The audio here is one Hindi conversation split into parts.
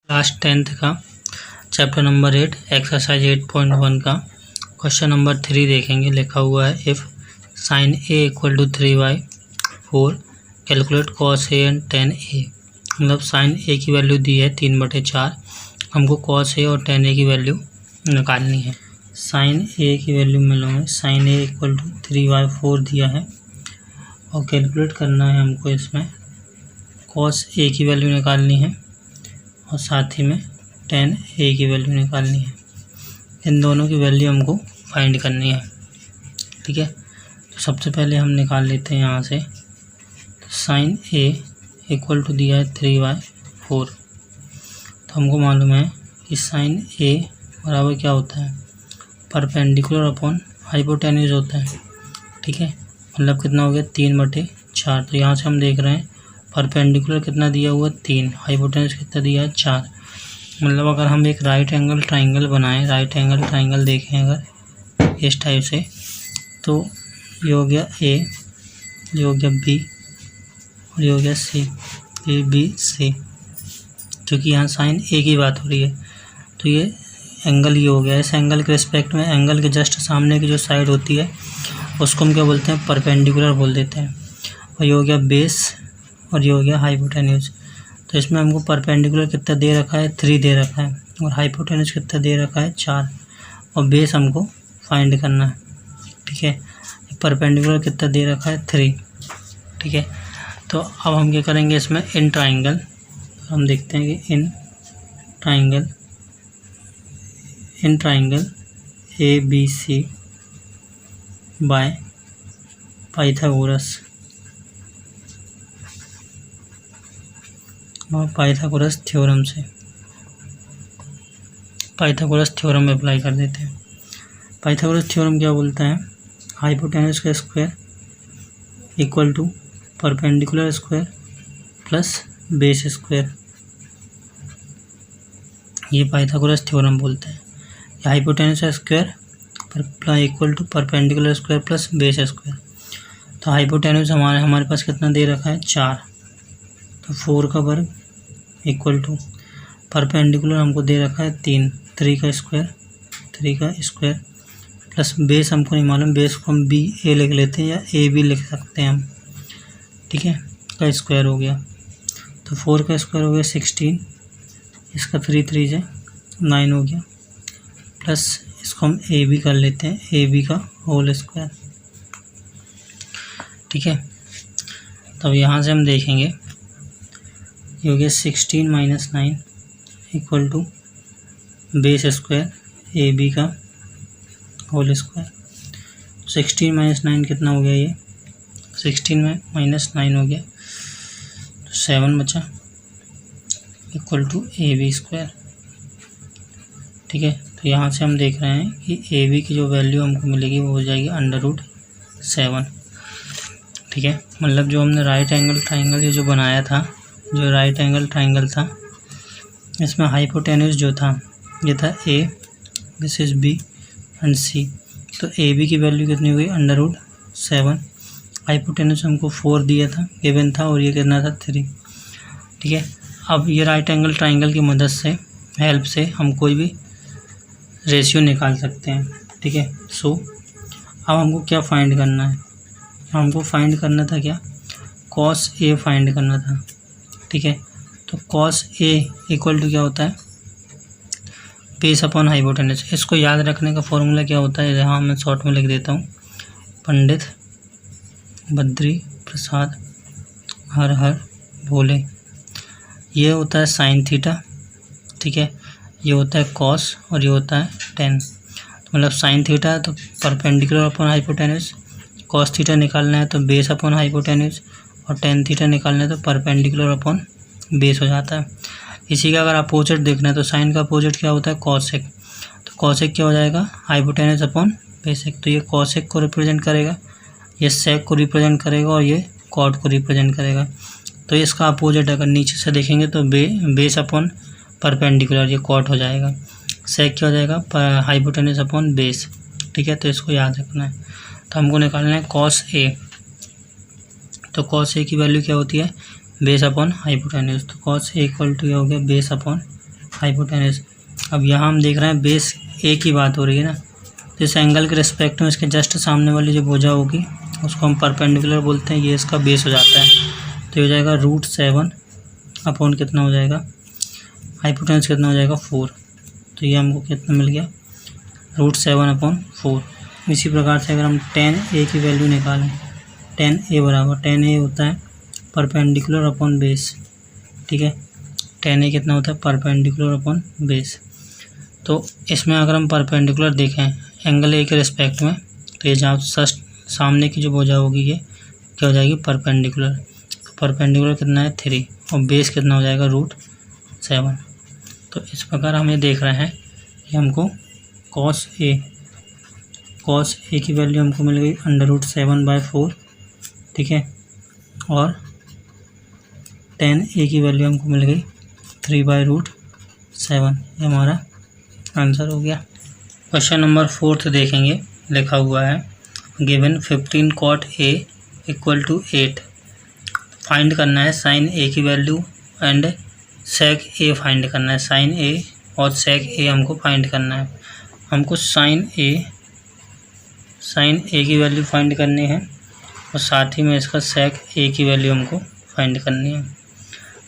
क्लास 10th का चैप्टर नंबर 8 एक्सरसाइज 8.1 का क्वेश्चन नंबर 3 देखेंगे। लिखा हुआ है if sine A equal to 3/4 calculate cos A and tan A. मतलब साइन ए की वैल्यू दी है 3/4, हमको कॉस ए और tan ए की वैल्यू निकालनी है। साइन ए की वैल्यू मिलोगे, साइन ए इक्वल टू 3/4 दिया है और कैलकुलेट करना है हमको इसमें कॉस ए की वैल्यू निकालनी है और साथ ही में tan ए की वैल्यू निकालनी है। इन दोनों की वैल्यू हमको फाइंड करनी है। ठीक है, तो सबसे पहले हम निकाल लेते हैं यहाँ से। तो साइन ए इक्वल टू दिया है 3/4। तो हमको मालूम है कि साइन ए बराबर क्या होता है, परपेंडिकुलर अपॉन हाइपोटेन्यूज होता है। ठीक है, मतलब कितना हो गया 3/4। तो यहाँ से हम देख रहे हैं परपेंडिकुलर कितना दिया हुआ 3, हाइपोटेन्यूज कितना दिया है 4। मतलब अगर हम एक राइट एंगल ट्राइंगल बनाएं, राइट एंगल ट्राइंगल देखें अगर इस टाइप से, तो ये हो गया ए, ये हो गया बी और ये हो गया सी, ए बी सी। क्योंकि यहाँ साइन ए की बात हो रही है तो ये एंगल ये हो गया। इस एंगल के रिस्पेक्ट में एंगल के जस्ट सामने की जो साइड होती है उसको हम क्या बोलते हैं, परपेंडिकुलर बोल देते हैं। और ये हो गया बेस और ये हो गया हाइपोटेन्यूज। तो इसमें हमको परपेंडिकुलर कितना दे रखा है 3 दे रखा है और हाइपोटेन्यूज कितना दे रखा है 4 और बेस हमको फाइंड करना है। ठीक है, परपेंडिकुलर कितना दे रखा है 3। ठीक है, तो अब हम क्या करेंगे इसमें इन ट्राइंगल, हम देखते हैं कि in triangle A B C by Pythagoras और पाइथागोरस थ्योरम से, पाइथागोरस थ्योरम अप्लाई कर देते हैं। पाइथागोरस थ्योरम क्या बोलता है, हाइपोटेन्यूज का square equal to perpendicular square plus base square, ये पाइथागोरस थ्योरम बोलते हैं। हाइपोटेन्यूज का square equal to perpendicular square plus base square. तो हाइपोटेन्यूज हमारे पास कितना दे रखा है 4, तो 4 का वर्ग इक्वल टू परपेंडिकुलर हमको दे रखा है 3 का स्क्वायर प्लस बेस हमको नहीं मालूम, बेस को हम बी ए लिख लेते हैं या ए बी लिख सकते हैं हम। ठीक है, का स्क्वायर हो गया, तो 4 का स्क्वायर हो गया 16, इसका 3 से 9 हो गया, प्लस इसको हम ए बी कर लेते हैं, ए बी का होल स्क्वायर। ठीक है, तब यहाँ से हम देखेंगे ये हो गया 16 - 9 equal to base square A B का होल स्क्वायर। 16 - 9 कितना हो गया, ये 16 में -9 हो गया तो 7 बचा equal to A B square. ठीक है, तो यहाँ से हम देख रहे हैं कि ए बी की जो वैल्यू हमको मिलेगी वो हो जाएगी √7। ठीक है, मतलब जो हमने राइट एंगल ट्राइंगल ये जो बनाया था, जो राइट एंगल ट्राइंगल था, इसमें हाइपोटेन्यूज जो था ये था ए, दिस इज बी एंड सी। तो ए बी की वैल्यू कितनी हुई √7, हाइपोटेन्यूज हमको 4 दिया था, गिवन था, और ये कितना था 3। ठीक है, अब ये राइट एंगल ट्राइंगल की मदद से, हेल्प से हम कोई भी रेशियो निकाल सकते हैं। ठीक है, सो अब हमको क्या फाइंड करना है, हमको फाइंड करना था क्या, कॉस ए फाइंड करना था। ठीक है, तो कॉस ए इक्वल टू क्या होता है, बेस अपॉन हाइपोटेन्यूज। इसको याद रखने का फॉर्मूला क्या होता है, यहाँ मैं शॉर्ट में लिख देता हूँ, पंडित बद्री प्रसाद हर हर भोले। ये होता है साइन थीटा। ठीक है, ये होता है कॉस और ये होता है टेन। तो मतलब साइन थीटा तो perpendicular upon hypotenuse, cos theta निकालना है तो बेस अपॉन हाइपोटेन्यूज, और टेन थीटा निकालना है तो परपेंडिकुलर अपॉन बेस हो जाता है। इसी का अगर अपोजिट देखना है तो साइन का अपोजिट क्या होता है, कॉसेक। तो कॉसेक क्या हो जाएगा, हाइपोटेन्यूज अपॉन बेसिक। तो ये कॉसेक को रिप्रेजेंट करेगा, ये सेक को रिप्रेजेंट करेगा और ये कॉट को रिप्रेजेंट करेगा। तो इसका अपोजिट अगर नीचे से देखेंगे तो बेस अपॉन परपेंडिकुलर, ये कॉट हो जाएगा। सेक क्या हो जाएगा, हाइपोटेन्यूज अपॉन बेस। ठीक है, तो इसको याद रखना है। तो हमको निकालना है कॉस ए। तो कॉस ए की वैल्यू क्या होती है, बेस अपॉन हाइपोटेन्यूज। तो कॉस ए इक्वल टू हो गया बेस अपॉन हाइपोटेनस। अब यहाँ हम देख रहे हैं बेस ए की बात हो रही है ना, तो इस एंगल के रिस्पेक्ट में इसके जस्ट सामने वाली जो भुजा होगी उसको हम परपेंडिकुलर बोलते हैं, ये इसका बेस हो जाता है। तो ये हो जाएगा √7 अपॉन कितना हो जाएगा, हाइपोटेनस कितना हो जाएगा 4। तो ये हमको कितना मिल गया, √7/4। इसी प्रकार से अगर हम tan a की वैल्यू निकालें, tan a बराबर, tan a होता है परपेंडिकुलर अपॉन बेस, ठीक है। tan a कितना होता है, परपेंडिकुलर अपॉन बेस। तो इसमें अगर हम परपेंडिकुलर देखें एंगल ए के रिस्पेक्ट में, तो ये जहाँ सामने की जो भुजा होगी ये क्या हो जाएगी, परपेंडिकुलर। तो परपेंडिकुलर कितना है 3 और बेस कितना हो जाएगा √7। तो इस प्रकार हम ये देख रहे हैं कि हमको cos a की वैल्यू हमको मिल गई √7/4, ठीक है। और tan a की वैल्यू हमको मिल गई 3/√7। ये हमारा आंसर हो गया। क्वेश्चन नंबर 4 देखेंगे, लिखा हुआ है गिवन 15 cot a = 8। फाइंड करना है sin a की value and sec a find करना है। sin a और sec a हमको फाइंड करना है। हमको sin a की वैल्यू फाइंड करनी है और साथ ही में इसका sec a की वैल्यू हमको फाइंड करनी है,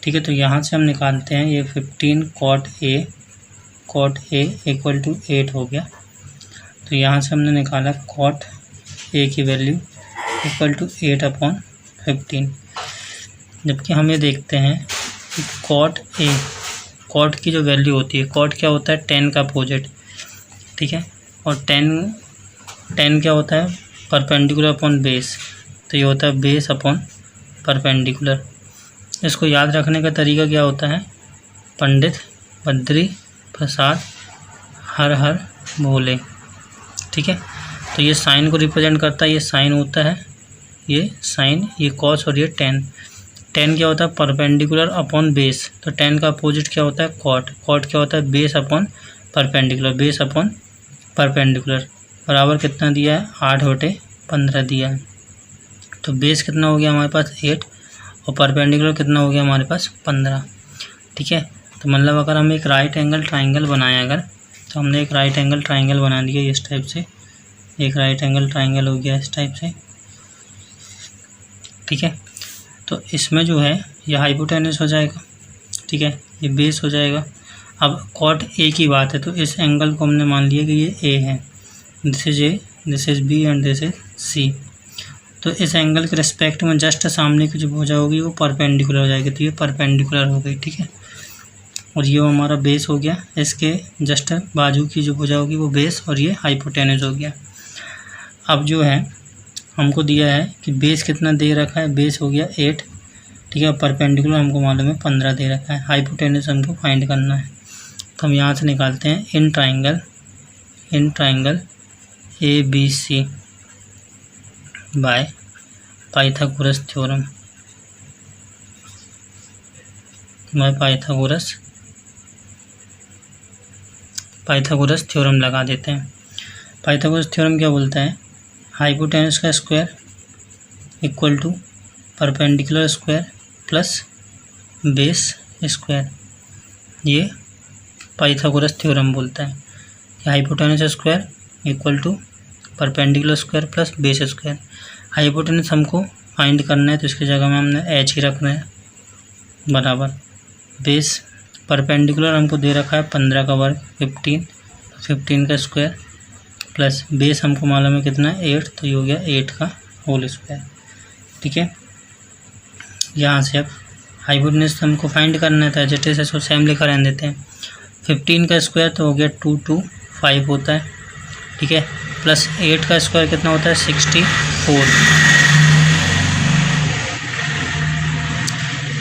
ठीक है। तो यहाँ से हम निकालते हैं, ये 15 cot a = 8 हो गया। तो यहाँ से हमने निकाला cot a की वैल्यू = 8/15। जबकि हम ये देखते हैं कि cot की जो वैल्यू होती है, cot क्या होता है, tan का अपोजिट, ठीक है। और tan क्या होता है, परपेंडिकुलर अपॉन बेस। तो ये होता है बेस अपॉन परपेंडिकुलर। इसको याद रखने का तरीका क्या होता है, पंडित बद्री प्रसाद हर हर भोले, ठीक है। तो ये साइन को रिप्रेजेंट करता है, ये साइन होता है, ये साइन, ये कॉस और ये tan क्या होता है, परपेंडिकुलर अपॉन बेस। तो tan का अपोजिट क्या होता है, कॉट क्या होता है, base upon perpendicular, base upon perpendicular. बराबर कितना दिया है, 8/15 दिया है। तो बेस कितना हो गया हमारे पास 8 और परपेंडिकुलर कितना हो गया हमारे पास 15, ठीक है। तो मतलब अगर हम एक राइट एंगल ट्राइंगल बनाएं, अगर तो हमने एक राइट एंगल ट्राइंगल बना दिया इस टाइप से, एक राइट एंगल ट्राइंगल हो गया इस टाइप से, ठीक है। तो इसमें जो है ये हाइपोटेनस हो जाएगा, ठीक है, ये बेस हो जाएगा। अब cot a की बात है, तो इस एंगल को हमने मान लिया कि ये a है, this is a, this is b and this is c। तो इस एंगल के रिस्पेक्ट में जस्ट सामने की जो भुजा होगी वो परपेंडिकुलर हो जाएगी, तो ये परपेंडिकुलर हो गई, ठीक है। और ये हमारा बेस हो गया, इसके जस्ट बाजू की जो भुजा होगी वो बेस और ये हाइपोटेनस हो गया। अब जो है हमको दिया है कि बेस कितना दे रखा है, बेस हो गया 8, ठीक है। परपेंडिकुलर हमको मालूम है 15 दे रखा है, हाइपोटेनस हमको फाइंड करना है। तो हम यहाँ से निकालते हैं in triangle ABC by Pythagoras theorem, Pythagoras theorem लगा देते हैं। पाइथागोरस थ्योरम क्या बोलता है, हाइपोटेनस का square equal to perpendicular square plus base square. ये पाइथागोरस थ्योरम बोलता है कि hypotenuse square equal to perpendicular square plus base square. Hypotenuse हमको फाइंड करना है, तो इसकी जगह में हमने h ही रखना है, बराबर बेस परपेंडिकुलर हमको दे रखा है 15 का वर्ग 15 का स्क्वायर प्लस बेस हमको मालूम है कितना 8, तो ये हो गया 8 का होल स्क्वायर, ठीक है। यहाँ से अब हाइपोटेनस हमको फाइंड करना था, जैसे इसको सेम लिखा रहने देते हैं। 15 का स्क्वायर तो हो गया 225 होता है, ठीक है, प्लस 8 का स्क्वायर कितना होता है 64।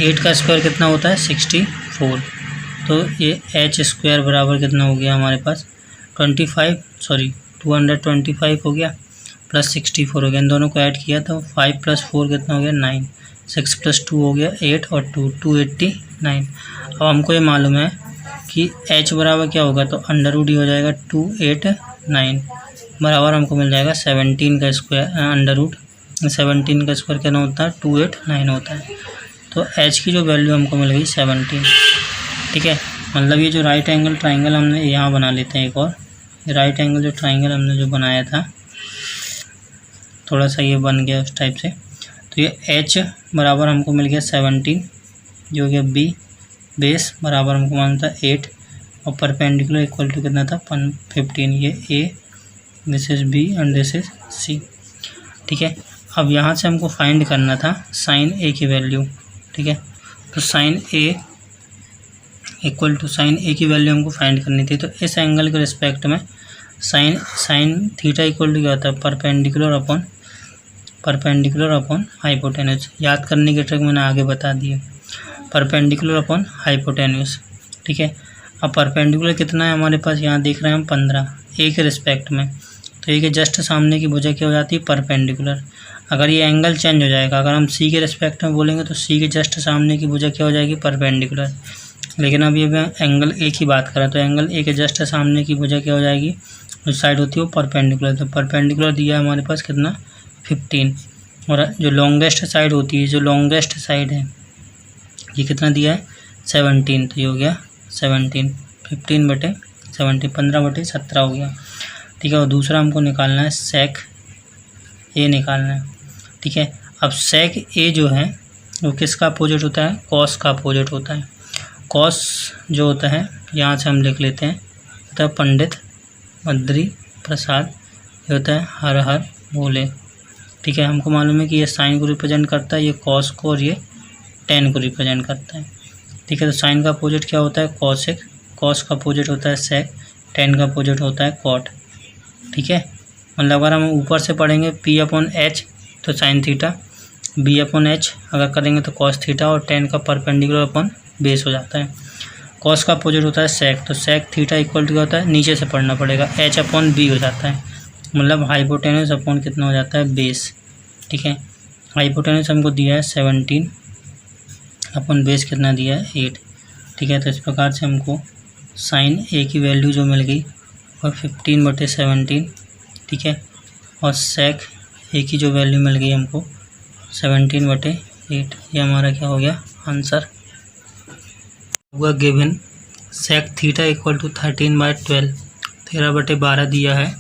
8 का स्क्वायर कितना होता है 64। तो ये h स्क्वायर बराबर कितना हो गया हमारे पास 225 हो गया, प्लस 64 हो गया। इन दोनों को ऐड किया तो 5 + 4 कितना हो गया 9, 6 + 2 हो गया 8 और 289। अब हमको ये मालूम है कि h बराबर क्या होगा, तो अंडर रूट ही हो जाएगा 289 बराबर हमको मिल जाएगा 17 का स्क्वायर, अंडर रूट 17 का स्क्वायर कितना होता है 289 होता है। तो h की जो वैल्यू हमको मिल गई 17, ठीक है। मतलब ये जो राइट एंगल ट्राइंगल हमने यहाँ बना लेते हैं एक और, राइट एंगल जो ट्राइंगल हमने जो बनाया था थोड़ा सा ये बन गया उस टाइप से। तो ये एच बराबर हमको मिल गया 17 जो हो गया बी, बेस बराबर हमको मालूम था 8 और परपेंडिकुलर इक्वल टू कितना था 15। ये A, this is B and this is C. ठीक है, अब यहाँ से हमको फाइंड करना था साइन ए की वैल्यू। ठीक है, तो sine A equal to sine A की वैल्यू हमको फाइंड करनी थी। तो इस एंगल के रिस्पेक्ट में साइन थीटा इक्वल टू क्या होता है परपेंडिकुलर अपॉन हाइपोटेन्यूज। याद करने की ट्रिक मैंने आगे बता दी है, परपेंडिकुलर अपॉन हाइपोटेन्यूज। ठीक है, अब परपेंडिकुलर कितना है हमारे पास, यहाँ देख रहे हैं हम 15 ए के रिस्पेक्ट में। तो ए के जस्ट सामने की भुजा क्या हो जाती है परपेंडिकुलर। अगर ये एंगल चेंज हो जाएगा, अगर हम सी के रिस्पेक्ट में बोलेंगे तो सी के जस्ट सामने की भुजा क्या हो जाएगी परपेंडिकुलर। लेकिन अब ये एंगल ए की बात करें तो एंगल ए के जस्ट सामने की भुजा क्या हो जाएगी, उस साइड होती है वो परपेंडिकुलर। तो परपेंडिकुलर दिया है हमारे पास कितना 15, और जो लॉन्गेस्ट साइड होती है, जो लॉन्गेस्ट साइड है ये कितना दिया है 17। तो ये हो गया 17, 15/17, 15/17 हो गया। ठीक है, और दूसरा हमको निकालना है सेक ए निकालना है। ठीक है, अब सेक ए जो है वो किसका अपोजिट होता है, कॉस का अपोजिट होता है। कॉस जो होता है यहाँ से हम लिख लेते हैं, होता है पंडित बद्री प्रसाद, ये होता है हर हर बोले। ठीक है, हमको मालूम है कि ये साइन को रिप्रेजेंट करता है, ये कॉस को, और ये टेन को रिप्रेजेंट करता है। ठीक है, तो साइन का अपोजिट क्या होता है कॉसेक, कॉस का अपोजिट होता है सेक, टेन का अपोजिट होता है कॉट। ठीक है, मतलब अगर हम ऊपर से पढ़ेंगे P/H तो साइन थीटा, B/H अगर करेंगे तो कॉस थीटा, और टेन का परपेंडिकुलर अपॉन बेस हो जाता है। कॉस का अपोजिट होता है सेक, तो सेक थीटा इक्वल टू क्या होता है, नीचे से पढ़ना पड़ेगा, H/B हो जाता है, मतलब हाइपोटेन्यूज अपॉन कितना हो जाता है बेस। ठीक है, हाइपोटेन्यूज हमको दिया है 17 अपॉन बेस कितना दिया है 8। ठीक है, तो इस प्रकार से हमको साइन ए की वैल्यू जो मिल गई और 15/17। ठीक है, और सेक ए की जो वैल्यू मिल गई हमको 17/8। ये हमारा क्या हो गया आंसर हुआ given. Sec theta equal to 13/12, 13/12 दिया है।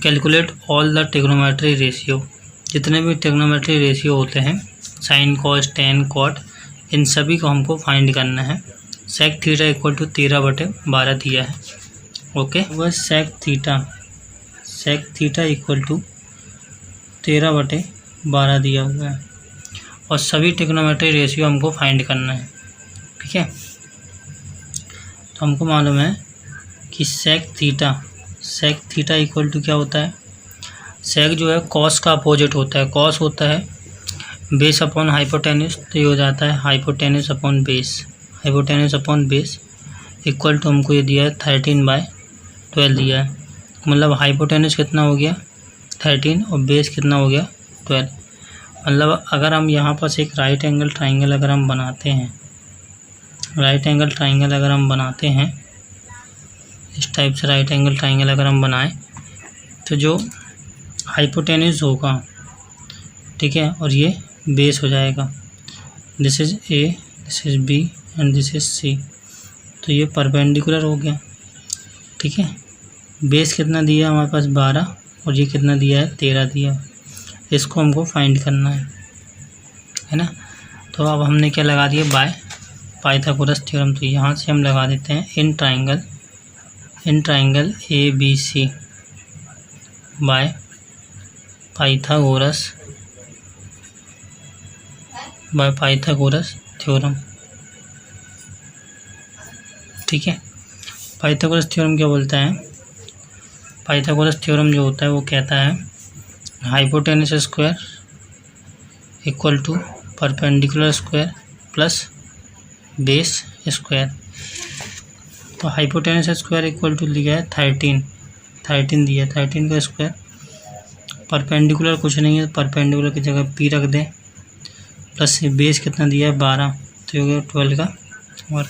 Calculate all the trigonometry ratio, जितने भी ट्रिग्नोमेट्री रेशियो होते हैं साइन कॉस टेन कॉट, इन सभी को हमको फाइंड करना है। सेक थीटा इक्वल टू 13/12 दिया है। ओके, वह सेक थीटा इक्वल टू 13/12 दिया हुआ है, और सभी ट्रिग्नोमेट्री रेशियो हमको फाइंड करना है। ठीक है, तो हमको मालूम है कि सेक थीटा इक्वल टू क्या होता है, सेक जो है कॉस का अपोजिट होता है, कॉस होता है बेस अपॉन हाइपोटेन्यूज, तो ये हो जाता है hypotenuse upon base equal to हमको ये दिया है 13/12 दिया है। मतलब हाइपोटेन्यूज कितना हो गया 13 और बेस कितना हो गया 12। मतलब अगर हम यहाँ पर एक राइट एंगल ट्राइंगल अगर हम बनाते हैं, इस टाइप से राइट एंगल ट्राइंगल अगर हम बनाएं तो जो हाइपोटेन्यूज होगा, ठीक है, और ये बेस हो जाएगा, this is A, this is B and this is C, तो ये परपेंडिकुलर हो गया। ठीक है, बेस कितना दिया हमारे पास 12 और ये कितना दिया है 13 दिया, इसको हमको फाइंड करना है ना। तो अब हमने क्या लगा दिया बाय पाइथागोरस थ्योरम, तो यहाँ से हम लगा देते हैं in triangle ABC by Pythagoras theorem. ठीक है, पाइथागोरस थ्योरम क्या बोलता है, पाइथागोरस थ्योरम जो होता है वो कहता है hypotenuse square equal to perpendicular square plus base square. तो हाइपोटेन्यूज स्क्वायर इक्वल टू लिया है 13 दिया, 13 का स्क्वायर, परपेंडिकुलर कुछ नहीं है, परपेंडिकुलर की जगह P रख दें, प्लस बेस कितना दिया है 12, तो ये हो गया 12 का, और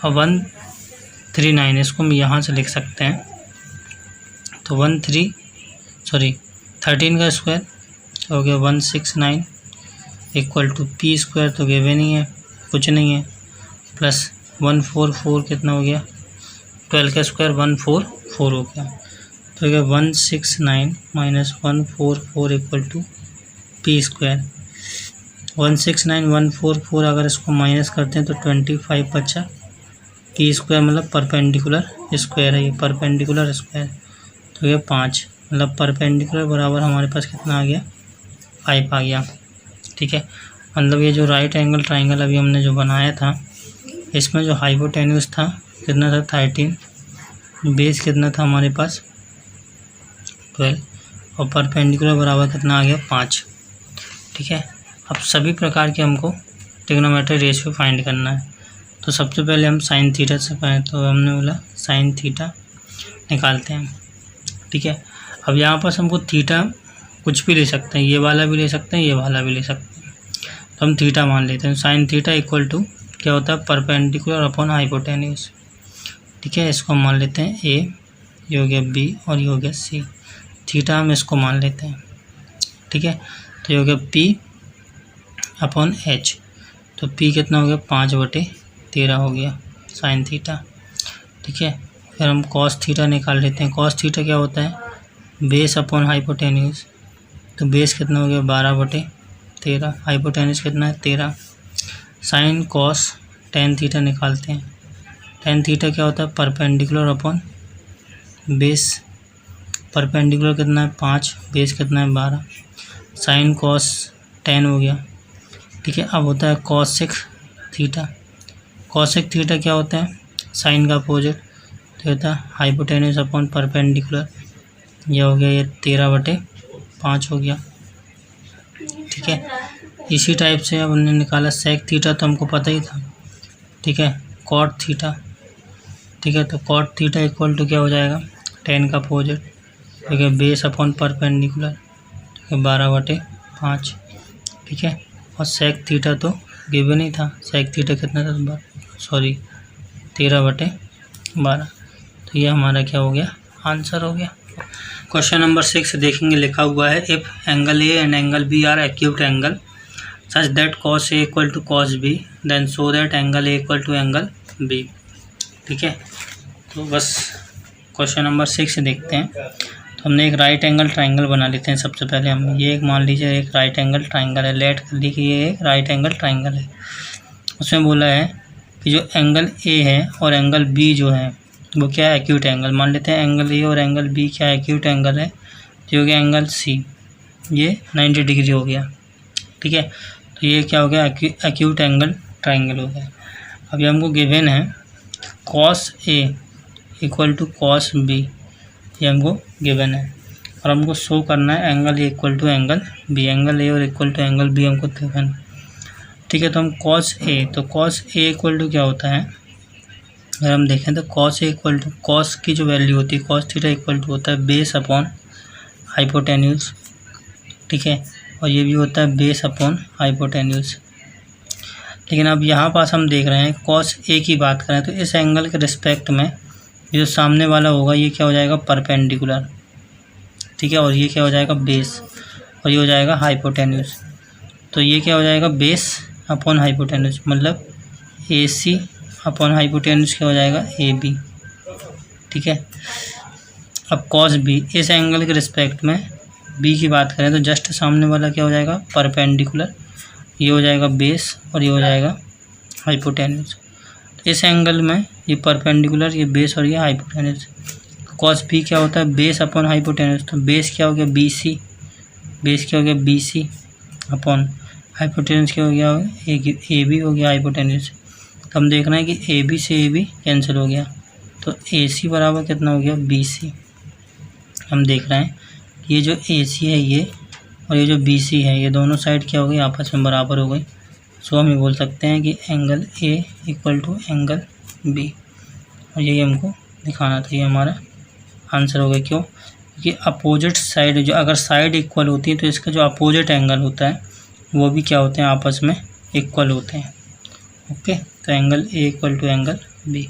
139 इसको हम यहाँ से लिख सकते हैं। तो 13 का स्क्वायर हो गया 169 इक्वल टू P स्क्वायर, तो गिवन ही है कुछ नहीं है, प्लस 144 कितना हो गया, 12 का स्क्वायर 144 हो गया। तो क्या 169 minus 144 equal to P square. 169 144 अगर इसको माइनस करते हैं तो 25 बचा। पी स्क्वायर मतलब परपेंडिकुलर स्क्वायर है, ये परपेंडिकुलर स्क्वायर। तो ये 5 मतलब परपेंडिकुलर बराबर हमारे पास कितना आ गया, 5 आ गया। ठीक है, मतलब ये जो राइट एंगल ट्राइंगल अभी हमने जो बनाया था, इसमें जो हाइपोटेन्यूज था कितना था 13, बेस कितना था हमारे पास 12 और परपेंडिकुलर बराबर कितना आ गया 5। ठीक है, अब सभी प्रकार के हमको ट्रिग्नोमेट्रिक रेशियो फाइंड करना है। तो सबसे पहले हम साइन थीटा से पाएँ, तो हमने बोला साइन थीटा निकालते हैं। ठीक है, अब यहाँ पर हमको थीटा कुछ भी ले सकते हैं, ये वाला भी ले सकते हैं, ये वाला भी ले सकते हैं। तो हम थीटा मान लेते हैं। साइन थीटा इक्वल टू क्या होता है, परपेंडिकुलर अपॉन हाइपोटेन्यूज। ठीक है, इसको मान लेते हैं ए, ये हो गया बी और ये हो गया सी। थीटा हम इसको मान लेते हैं। ठीक है, तो ये हो गया पी अपॉन एच। तो पी कितना हो गया 5/13 हो गया साइन थीटा। ठीक है, फिर हम कॉस थीटा निकाल लेते हैं। कॉस थीटा क्या होता है, बेस अपॉन हाइपोटेन्यूज। तो बेस कितना हो गया 12/13, हाइपोटेन्यूज कितना है 13। साइन कॉस टेन थीटा निकालते हैं। टेन थीटा क्या होता है, परपेंडिकुलर अपॉन बेस। परपेंडिकुलर कितना है 5, बेस कितना है 12। साइन कॉस 10 हो गया। ठीक है, अब होता है कॉसेक थीटा। कॉसेक थीटा क्या होता है, साइन का अपोजिट। तो होता है हाइपोटेन्यूज अपॉन परपेंडिकुलर। यह हो गया ये 13/5 हो गया। ठीक है, इसी टाइप से अब हमने निकाला सेक थीटा, तो हमको पता ही था। ठीक है, कॉट थीटा। ठीक है, तो कॉट थीटा इक्वल टू क्या हो जाएगा 10 का अपोजिट। ठीक है, बेस अपॉन परपेंडिकुलर। ठीक है, 12/5। ठीक है, और सेक थीटा तो गिवन ही था। सेक थीटा कितना था, 13/12। तो ये हमारा क्या हो गया, आंसर हो गया। क्वेश्चन नंबर 6 देखेंगे, लिखा हुआ है if angle A and angle B are acute angle such that cos A equal to cos B then show that angle A equal to angle B. ठीक है, तो बस क्वेश्चन नंबर 6 देखते हैं। तो हमने एक राइट एंगल ट्राइंगल बना लेते हैं। सबसे पहले हम ये एक मान लीजिए एक राइट एंगल ट्राइंगल है, लेट कर ली कि ये एक राइट एंगल ट्राइंगल है। उसमें बोला है कि जो एंगल ए है और एंगल बी जो है वो क्या है, एक्यूट एंगल। मान लेते हैं एंगल ए और एंगल बी क्या है, एक्यूट एंगल है, जो कि एंगल सी ये 90 डिग्री हो गया। ठीक है, तो ये क्या हो गया, एक्यूट एंगल ट्राइंगल हो गया। अभी हमको गिवन है cos A equal to cos B, ये हमको गिवन है और हमको शो करना है angle A equal to angle B. Angle A और इक्वल टू एंगल बी हमको गिवन है। ठीक है, तो हम कॉस ए, तो कॉस ए इक्वल टू क्या होता है, अगर हम देखें तो cos A equal to, cos की जो वैल्यू होती है कॉस थीटा इक्वल टू होता है बेस अपॉन हाइपोटेन्यूज। ठीक है, और ये भी होता है बेस अपॉन हाइपोटेन्यूज। लेकिन अब यहाँ पास हम देख रहे हैं कॉस ए की बात करें तो इस एंगल के रिस्पेक्ट में जो सामने वाला होगा ये क्या हो जाएगा, परपेंडिकुलर। ठीक है, और ये क्या हो जाएगा, बेस, और ये हो जाएगा हाइपोटेन्यूज। तो ये क्या हो जाएगा, बेस अपॉन हाइपोटेन्यूज, मतलब ए सी अपॉन हाइपोटेन्यूज क्या हो जाएगा, ए बी। ठीक है, अब कॉस बी, इस एंगल के रिस्पेक्ट में बी की बात करें तो जस्ट सामने वाला क्या हो जाएगा, परपेंडिकुलर, ये हो जाएगा बेस और ये हो जाएगा हाइपोटेन्यूज। तो इस एंगल में ये परपेंडिकुलर, ये बेस और ये हाइपोटेन्यूज। कॉस बी क्या होता है, बेस अपॉन हाइपोटेन्यूज। तो बेस क्या हो गया, बी सी, बेस क्या हो गया, बी सी अपॉन हाइपोटेन्यूज क्या हो गया, ए बी हो गया हाइपोटेन्यूज। तो हम देख रहे हैं कि ए बी से ए बी कैंसिल हो गया, तो ए सी बराबर कितना हो गया, बी सी। हम देख रहे हैं कि ये जो ए सी है ये और ये जो बी सी है ये दोनों साइड क्या हो गई, आपस में बराबर हो गई। सो हम ये बोल सकते हैं कि angle A equal to angle B, और यही हमको दिखाना था। ये हमारा आंसर हो गया। क्यों, क्योंकि अपोजिट साइड, जो अगर साइड इक्वल होती है तो इसका जो अपोजिट एंगल होता है वो भी क्या होते हैं, आपस में इक्वल होते हैं। ओके, तो angle A equal to angle B.